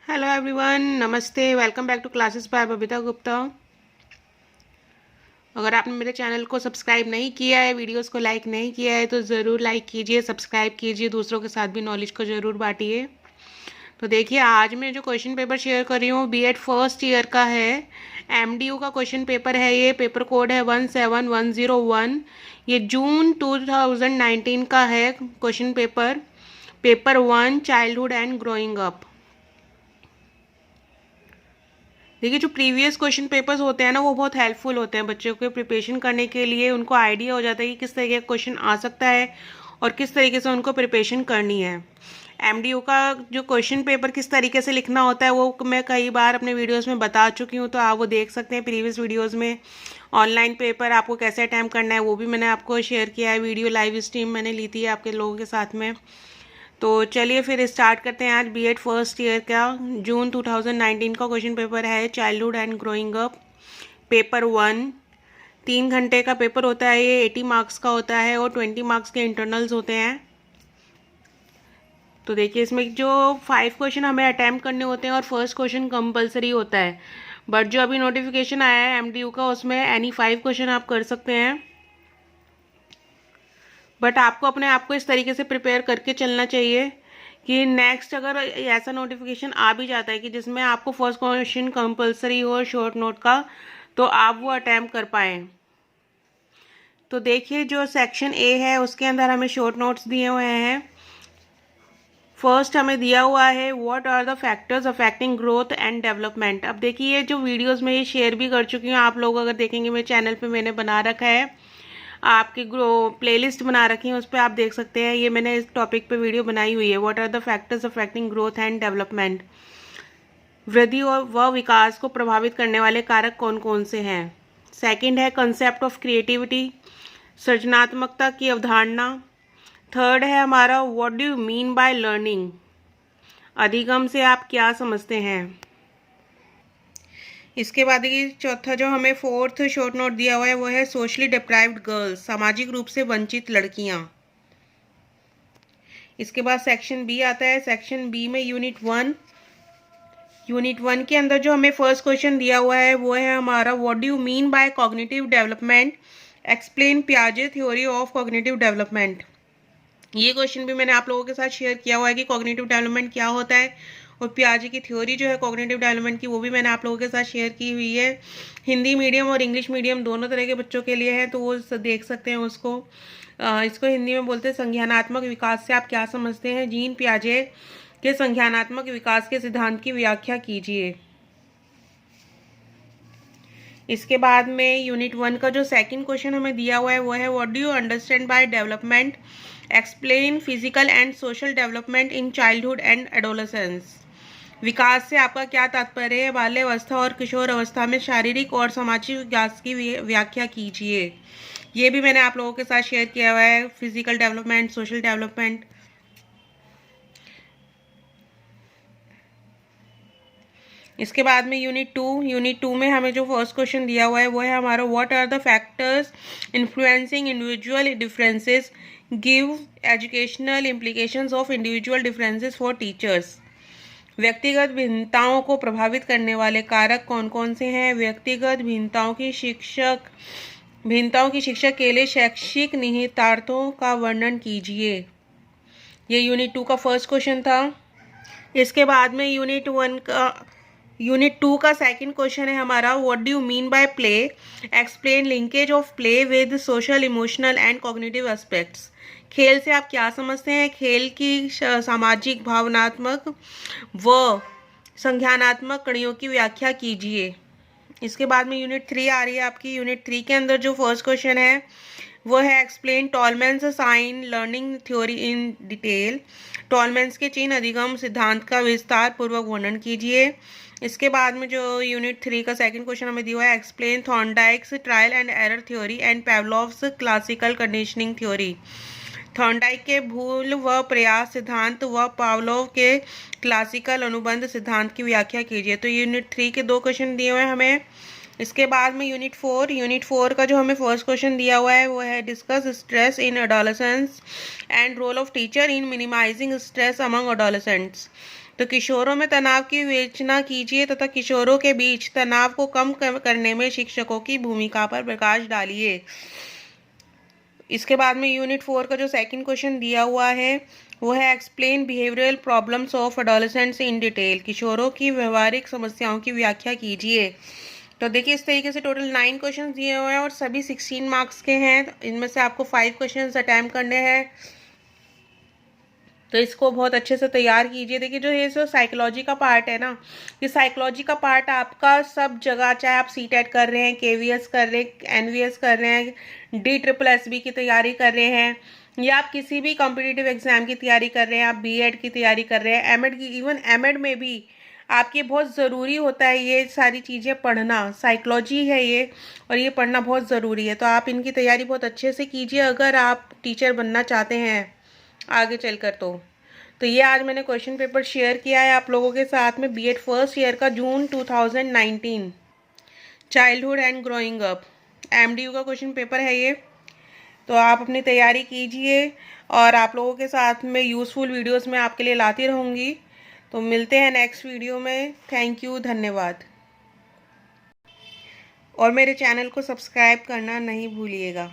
Hello everyone, नमस्ते। Welcome back to classes by Babita Gupta. अगर आपने मेरे चैनल को सब्सक्राइब नहीं किया है, वीडियोस को लाइक नहीं किया है, तो ज़रूर लाइक कीजिए, सब्सक्राइब कीजिए, दूसरों के साथ भी नॉलेज को ज़रूर बांटिए। तो देखिए, आज मैं जो क्वेश्चन पेपर शेयर कर रही हूँ बीएड फर्स्ट ईयर का है। एमडीयू का क्वेश्चन पेपर है। ये पेपर कोड है 17101। ये जून 2019 का है question paper. Paper 1, childhood and growing up. देखिए, जो प्रीवियस क्वेश्चन पेपर्स होते हैं ना, वो बहुत हेल्पफुल होते हैं बच्चों के प्रिपरेशन करने के लिए। उनको आइडिया हो जाता है कि किस तरीके का क्वेश्चन आ सकता है और किस तरीके से उनको प्रिपरेशन करनी है। एमडीयू का जो क्वेश्चन पेपर किस तरीके से लिखना होता है वो मैं कई बार अपने वीडियोस में बता चुकी हूँ, तो आप वो देख सकते हैं प्रीवियस वीडियोस में। ऑनलाइन पेपर आपको कैसे अटैम्प्ट करना है वो भी मैंने आपको शेयर किया है। वीडियो लाइव स्ट्रीम मैंने ली थी आपके लोगों के साथ में। तो चलिए फिर स्टार्ट करते हैं। आज बीएड फर्स्ट ईयर का जून 2019 का क्वेश्चन पेपर है, childhood and growing up, paper 1। 3 घंटे का पेपर होता है। ये 80 मार्क्स का होता है और 20 मार्क्स के इंटरनल्स होते हैं। तो देखिए, इसमें जो 5 क्वेश्चन हमें अटैम्प्ट करने होते हैं और फर्स्ट क्वेश्चन कंपलसरी होता है। बट जो अभी नोटिफिकेशन आया है एमडीयू का, उसमें एनी 5 क्वेश्चन आप कर सकते हैं। बट आपको अपने आप को इस तरीके से प्रिपेयर करके चलना चाहिए कि नेक्स्ट अगर ऐसा नोटिफिकेशन आ भी जाता है कि जिसमें आपको फर्स्ट क्वेश्चन कंपलसरी हो शॉर्ट नोट का, तो आप वो अटैम्प्ट कर पाएँ। तो देखिए, जो सेक्शन ए है उसके अंदर हमें शॉर्ट नोट्स दिए हुए हैं। फर्स्ट हमें दिया हुआ है what are the factors affecting growth and development. अब देखिए, ये जो वीडियोस में ये शेयर भी कर चुकी हूँ, आप लोग अगर देखेंगे मेरे चैनल पे मैंने बना रखा है, आपकी ग्रो प्लेलिस्ट बना रखी है, उस पर आप देख सकते हैं। ये मैंने इस टॉपिक पे वीडियो बनाई हुई है, what are the factors affecting growth and development. वृद्धि और व विकास को प्रभावित करने वाले कारक कौन कौन से हैं। सेकंड है कंसेप्ट ऑफ क्रिएटिविटी, सृजनात्मकता की अवधारणा। थर्ड है हमारा what do you mean by learning, अधिगम से आप क्या समझते हैं। इसके बाद ये चौथा जो हमें फोर्थ शॉर्ट नोट दिया हुआ है वो है सोशली डिप्राइव्ड गर्ल्स, सामाजिक रूप से वंचित लड़कियां। इसके बाद सेक्शन बी आता है। सेक्शन बी में यूनिट वन के अंदर जो हमें फर्स्ट क्वेश्चन दिया हुआ है वो है हमारा what do you mean by cognitive development, explain पियाजे थ्योरी ऑफ कॉग्निटिव डेवलपमेंट। ये क्वेश्चन भी मैंने आप लोगों के साथ शेयर किया हुआ है कि कॉग्निटिव डेवलपमेंट क्या होता है, और पियाजे की थ्योरी जो है कॉग्निटिव डेवलपमेंट की वो भी मैंने आप लोगों के साथ शेयर की हुई है। हिंदी मीडियम और इंग्लिश मीडियम दोनों तरह के बच्चों के लिए है, तो वो देख सकते हैं उसको। इसको हिंदी में बोलते हैं संज्ञानात्मक विकास से आप क्या समझते हैं। जीन पियाजे के संज्ञानात्मक विकास के सिद्धांत की व्याख्या कीजिए। इसके बाद में यूनिट 1 का जो सेकंड क्वेश्चन हमें दिया हुआ है वो है what do you understand by development, explain physical and social development in childhood and adolescence. विकास से आपका क्या तात्पर्य है, बाल्यावस्था और किशोर अवस्था में शारीरिक और सामाजिक विकास की व्याख्या कीजिए। ये भी मैंने आप लोगों के साथ शेयर किया हुआ है, फिजिकल डेवलपमेंट, सोशल डेवलपमेंट। इसके बाद में यूनिट टू में हमें जो फर्स्ट क्वेश्चन दिया हुआ है वो है हमारा what are the factors influencing individual differences, give educational implications of individual differences for teachers. व्यक्तिगत भिन्नताओं को प्रभावित करने वाले कारक कौन कौन से हैं। व्यक्तिगत भिन्नताओं की शिक्षक के लिए शैक्षिक निहितार्थों का वर्णन कीजिए। ये यूनिट 2 का फर्स्ट क्वेश्चन था। इसके बाद में यूनिट 2 का सेकंड क्वेश्चन है हमारा what do you mean bye play, explain linkage of play with social, emotional and cognitive aspects. खेल से आप क्या समझते हैं, खेल की सामाजिक, भावनात्मक व संज्ञानात्मक कड़ियों की व्याख्या कीजिए। इसके बाद में यूनिट 3 आ रही है आपकी। यूनिट 3 के अंदर जो फर्स्ट क्वेश्चन है वो है explain Tolman's sign learning theory in detail. Tolman's के चिन्ह अधिगम सिद्धांत का विस्तार पूर्वक वर्णन कीजिए। इसके बाद में जो यूनिट 3 का सेकंड क्वेश्चन हमें दिया हुआ है explain Thorndike's trial and error theory and Pavlov's classical conditioning theory. Thorndike के भूल व प्रयास सिद्धांत व पावलोव के क्लासिकल अनुबंध सिद्धांत की व्याख्या कीजिए। तो यूनिट 3 के 2 क्वेश्चन दिए हुए हैं हमें। इसके बाद में यूनिट 4 का जो हमें फर्स्ट क्वेश्चन दिया हुआ है वो है discuss stress in adolescence and role of teacher in minimising stress among adolescents. तो किशोरों में तनाव की विवेचना कीजिए तथा किशोरों के बीच तनाव को कम करने में शिक्षकों की भूमिका पर प्रकाश डालिए। इसके बाद में यूनिट 4 का जो सेकंड क्वेश्चन दिया हुआ है वो है explain behavioural problems of adolescents in detail. किशोरों की व्यवहारिक समस्याओं की व्याख्या कीजिए। तो देखिए इस तरीके से टोटल 9 क्वेश्चन दिए हुए हैं और सभी 16 मार्क्स के हैं। इनमें से आपको 5 क्वेश्चन अटैम्प्ट करने हैं, तो इसको बहुत अच्छे से तैयार कीजिए। देखिए जो ये जो साइकोलॉजी का पार्ट है ना, ये साइकोलॉजी का पार्ट आपका सब जगह, चाहे आप सीटेट कर रहे हैं, केवीएस कर रहे हैं, एनवीएस कर रहे हैं, DSSB की तैयारी कर रहे हैं, या आप किसी भी कॉम्पिटिटिव एग्जाम की तैयारी कर रहे हैं, आप बीएड की तैयारी कर रहे हैं, एमएड की, इवन एमएड में भी आपके बहुत ज़रूरी होता है ये सारी चीज़ें पढ़ना। साइकोलॉजी है ये, और ये पढ़ना बहुत ज़रूरी है। तो आप इनकी तैयारी बहुत अच्छे से कीजिए अगर आप टीचर बनना चाहते हैं आगे चलकर। तो ये आज मैंने क्वेश्चन पेपर शेयर किया है आप लोगों के साथ में, बीएड फर्स्ट ईयर का, जून 2019, childhood and growing up, MDU का क्वेश्चन पेपर है ये। तो आप अपनी तैयारी कीजिए और आप लोगों के साथ में यूज़फुल वीडियोस मैं आपके लिए लाती रहूँगी। तो मिलते हैं नेक्स्ट वीडियो में। थैंक यू, धन्यवाद। और मेरे चैनल को सब्सक्राइब करना नहीं भूलिएगा।